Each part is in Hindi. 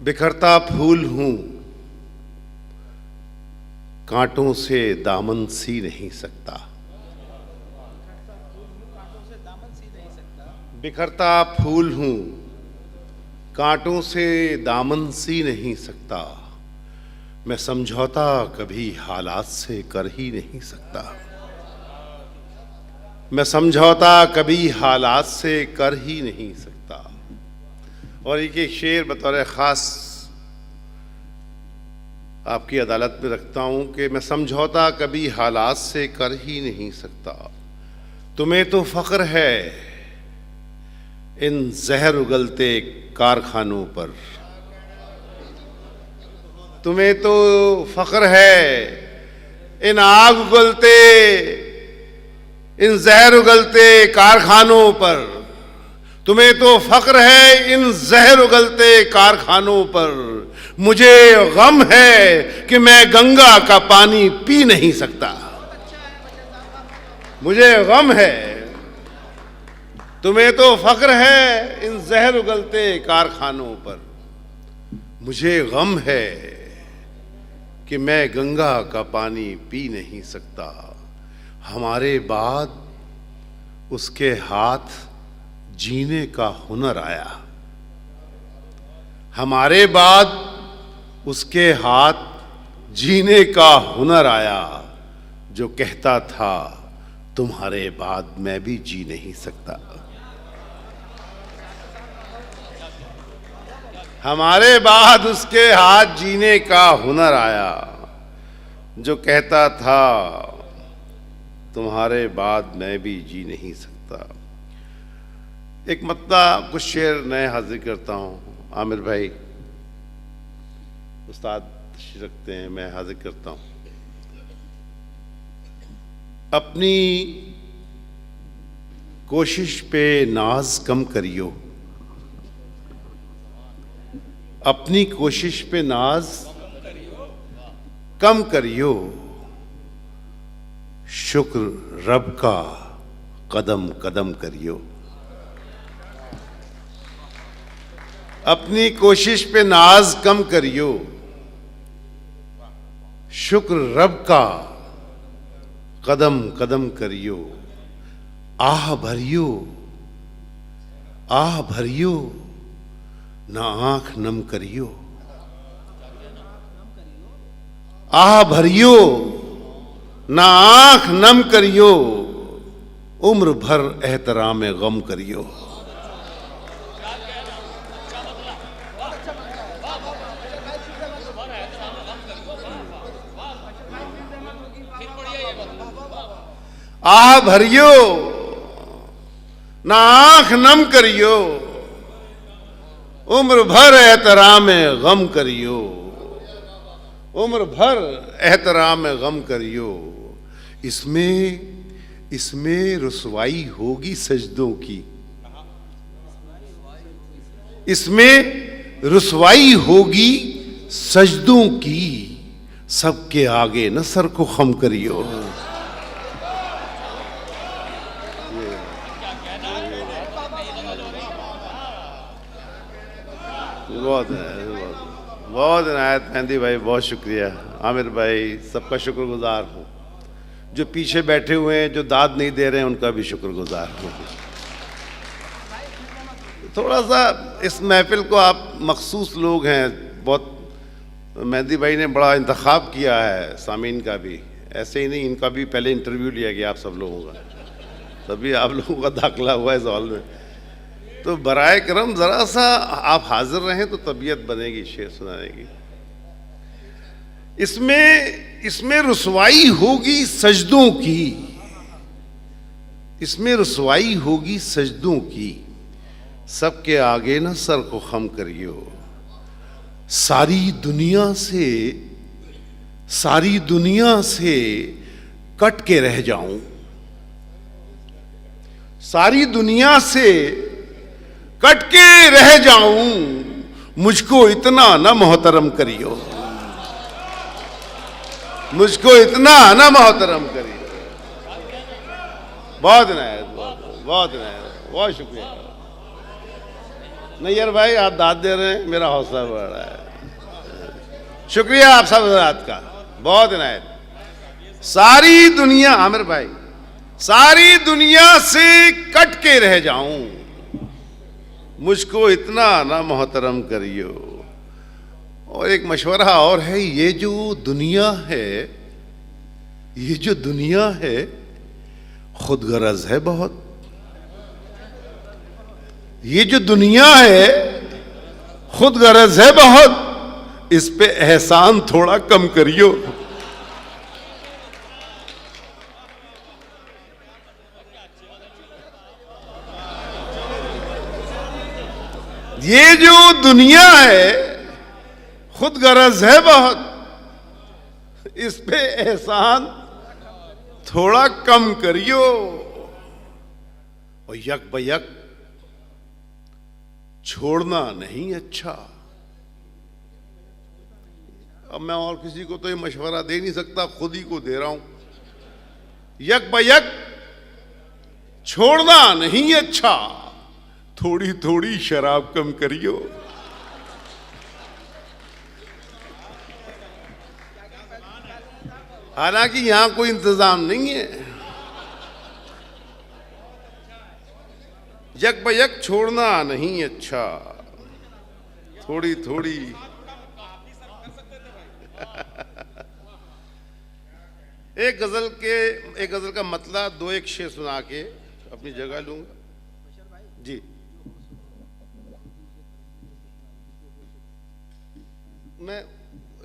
बिखरता फूल हूं, कांटों से दामन सी नहीं सकता। बिखरता फूल हूं, कांटों से दामन सी नहीं सकता। मैं समझौता कभी हालात से कर ही नहीं सकता। मैं समझौता कभी हालात से कर ही नहीं सकता। और एक शेर बतौर ख़ास आपकी अदालत में रखता हूं कि मैं समझौता कभी हालात से कर ही नहीं सकता। तुम्हें तो फ़ख्र है इन जहर उगलते कारखानों पर। तुम्हें तो फ़ख्र है इन आग उगलते, इन जहर उगलते कारखानों पर। तुम्हें तो फ़ख्र है इन जहर उगलते कारखानों पर। मुझे गम है कि मैं गंगा का पानी पी नहीं सकता। मुझे गम है। तुम्हें तो फ़ख्र है इन जहर उगलते कारखानों पर। मुझे गम है कि मैं गंगा का पानी पी नहीं सकता। हमारे बाद उसके हाथ जीने का हुनर आया। हमारे बाद उसके हाथ जीने का हुनर आया। जो कहता था तुम्हारे बाद मैं भी जी नहीं सकता। हमारे बाद उसके हाथ जीने का हुनर आया। जो कहता था तुम्हारे बाद मैं भी जी नहीं सकता। एक मतला कुछ शेर नए हाजिर करता हूं। आमिर भाई उस्ताद रखते हैं, मैं हाजिर करता हूं। अपनी कोशिश पे नाज कम करियो। अपनी कोशिश पे नाज कम करियो। शुक्र रब का कदम कदम करियो। अपनी कोशिश पे नाज कम करियो। शुक्र रब का कदम कदम करियो। आह भरियो, आह भरियो, ना आंख नम करियो। आह भरियो, ना आंख नम करियो। उम्र भर एहतराम गम करियो। आह भरियो, ना आंख नम करियो। उम्र भर एहतराम गम करियो। उम्र भर एहतराम गम करियो। इसमें रुसवाई होगी सजदों की। इसमें रुसवाई होगी सजदों की। सबके आगे न सर को खम करियो। बहुत इनायत मेहंदी भाई, बहुत शुक्रिया। आमिर भाई, सबका शुक्रगुजार हूँ। जो पीछे बैठे हुए हैं, जो दाद नहीं दे रहे हैं, उनका भी शुक्रगुजार हूँ। थोड़ा सा इस महफिल को आप मखसूस लोग हैं, बहुत मेहंदी भाई ने बड़ा इंतखाब किया है सामीन का भी। ऐसे ही नहीं, इनका भी पहले इंटरव्यू लिया गया आप सब लोगों का, तभी आप लोगों का दाखिला हुआ इस हॉल में। तो बराए करम जरा सा आप हाजिर रहें तो तबीयत बनेगी शेर सुनाने की। इसमें रुसवाई होगी सजदों की। इसमें रुसवाई होगी सजदों की। सबके आगे न सर को खम करियो। सारी दुनिया से कट के रह जाऊं। सारी दुनिया से कट के रह जाऊं। मुझको इतना न मोहतरम करियो। मुझको इतना न मोहतरम करियो। बहुत इनायत, बहुत इनायत, बहुत शुक्रिया। नैयर भाई आप दाद दे रहे हैं, मेरा हौसला बढ़ रहा है। शुक्रिया आप सब हजरात का, बहुत इनायत। सारी दुनिया, आमिर भाई, सारी दुनिया से कट के रह जाऊं, मुझको इतना ना मोहतरम करियो। और एक मशवरा और है, ये जो दुनिया है, ये जो दुनिया है खुदगरज है बहुत। ये जो दुनिया है खुदगरज है बहुत, इस पे एहसान थोड़ा कम करियो। ये जो दुनिया है खुदगरज है बहुत, इस पे एहसान थोड़ा कम करियो। और यक बयक छोड़ना नहीं अच्छा। अब मैं और किसी को तो ये मशवरा दे नहीं सकता, खुद ही को दे रहा हूं। यक बयक छोड़ना नहीं अच्छा, थोड़ी थोड़ी शराब कम करियो। हालांकि यहां कोई इंतजाम नहीं है। यक बयक छोड़ना नहीं अच्छा, थोड़ी थोड़ी। एक गजल का मतलब दो एक शेर सुना के अपनी जगह लूंगा जी। मैं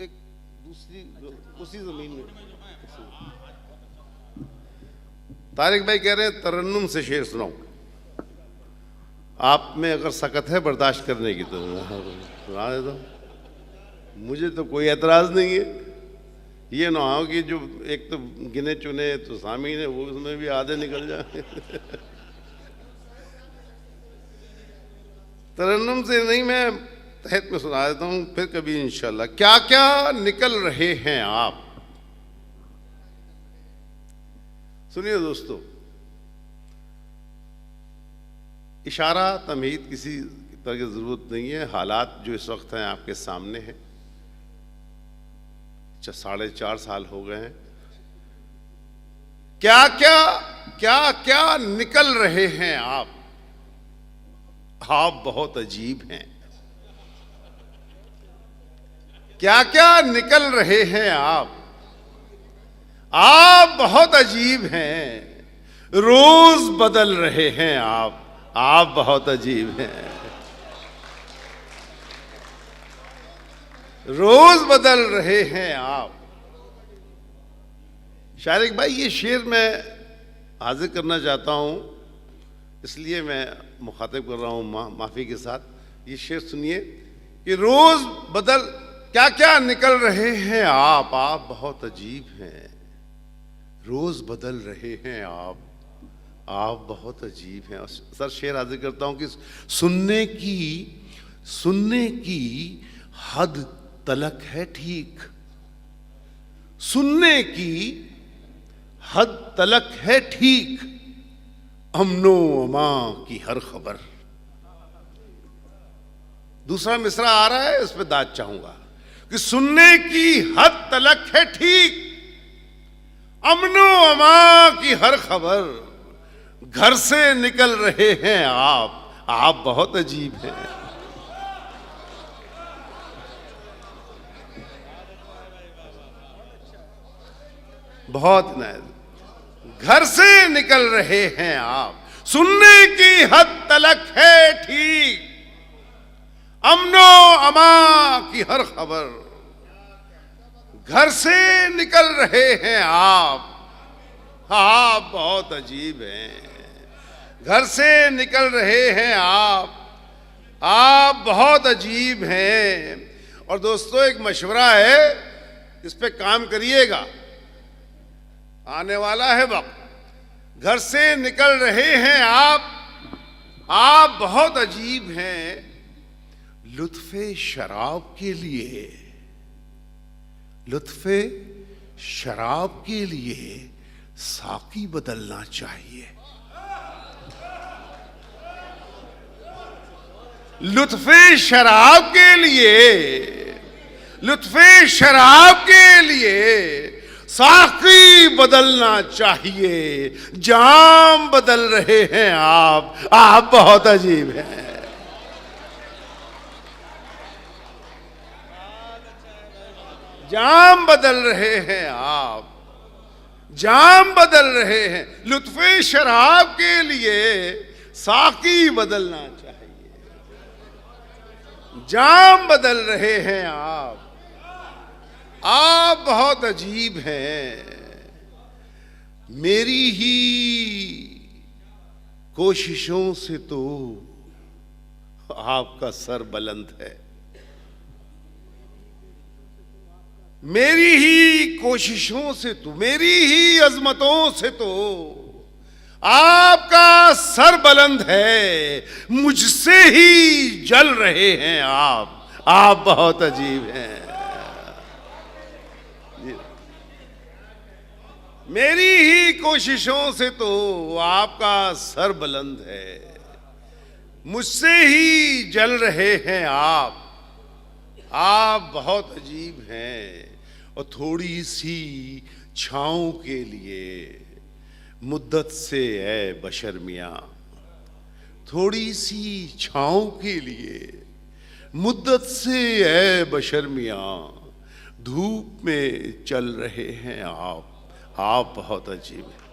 एक दूसरी उसी जमीन में, तारिक भाई कह रहे हैं तरन्नुम से शेर सुनाऊं। आप में अगर सकत है बर्दाश्त करने की तो सुना देता हूं, मुझे तो कोई एतराज नहीं है। ये ना हो कि जो एक तो गिने चुने तो सामीन है, वो उसमें भी आधे निकल जाए। तरन्नुम से नहीं, मैं तहत में सुना देता हूं, फिर कभी इंशाल्लाह। क्या क्या निकल रहे हैं आप। सुनिए दोस्तों, इशारा तमहीद किसी तरह की जरूरत नहीं है। हालात जो इस वक्त हैं आपके सामने हैं। 4.5 साल हो गए हैं। क्या क्या निकल रहे हैं आप। आप बहुत अजीब हैं। क्या क्या निकल रहे हैं आप बहुत अजीब हैं। रोज बदल रहे हैं आप बहुत अजीब हैं। रोज बदल रहे हैं आप। शारिक भाई, ये शेर मैं हाजिर करना चाहता हूं, इसलिए मैं मुखातिब कर रहा हूं माफी के साथ। ये शेर सुनिए कि रोज बदल, क्या क्या निकल रहे हैं आप बहुत अजीब हैं। रोज बदल रहे हैं आप बहुत अजीब हैं। सर शेर हाजिर करता हूं कि सुनने की हद तलक है ठीक। सुनने की हद तलक है ठीक, अमनो अमा की हर खबर। दूसरा मिसरा आ रहा है, इस पे दाद चाहूंगा कि सुनने की हद तलक है ठीक, अमनो अमा की हर खबर। घर से निकल रहे हैं आप बहुत अजीब हैं। बहुत नाज़। घर से निकल रहे हैं आप, सुनने की हद तलक है ठीक, अमनो अमा की हर खबर। घर से निकल रहे हैं आप बहुत अजीब हैं। घर से निकल रहे हैं आप बहुत अजीब हैं। और दोस्तों, एक मशवरा है, इस पे काम करिएगा, आने वाला है वक्त। घर से निकल रहे हैं आप बहुत अजीब हैं। लुत्फ़े शराब के लिए, लुत्फ़े शराब के लिए साकी बदलना चाहिए। लुत्फ़े शराब के लिए, लुत्फ़े शराब के लिए साकी बदलना चाहिए, जाम बदल रहे हैं आप बहुत अजीब हैं। जाम बदल रहे हैं आप, जाम बदल रहे हैं। लुत्फ़े शराब के लिए साकी बदलना चाहिए, जाम बदल रहे हैं आप बहुत अजीब हैं। मेरी ही कोशिशों से तो आपका सर बुलंद है, मेरी ही कोशिशों से तो, मेरी ही अजमतों से तो आपका सर बुलंद है, मुझसे ही जल रहे हैं आप बहुत अजीब हैं। मेरी ही कोशिशों से तो आपका सर बुलंद है, मुझसे ही जल रहे हैं आप बहुत अजीब हैं। और थोड़ी सी छाँव के लिए मुद्दत से है बशर मियाँ, थोड़ी सी छाँव के लिए मुद्दत से है बशर मियाँ, धूप में चल रहे हैं आप बहुत अजीब है।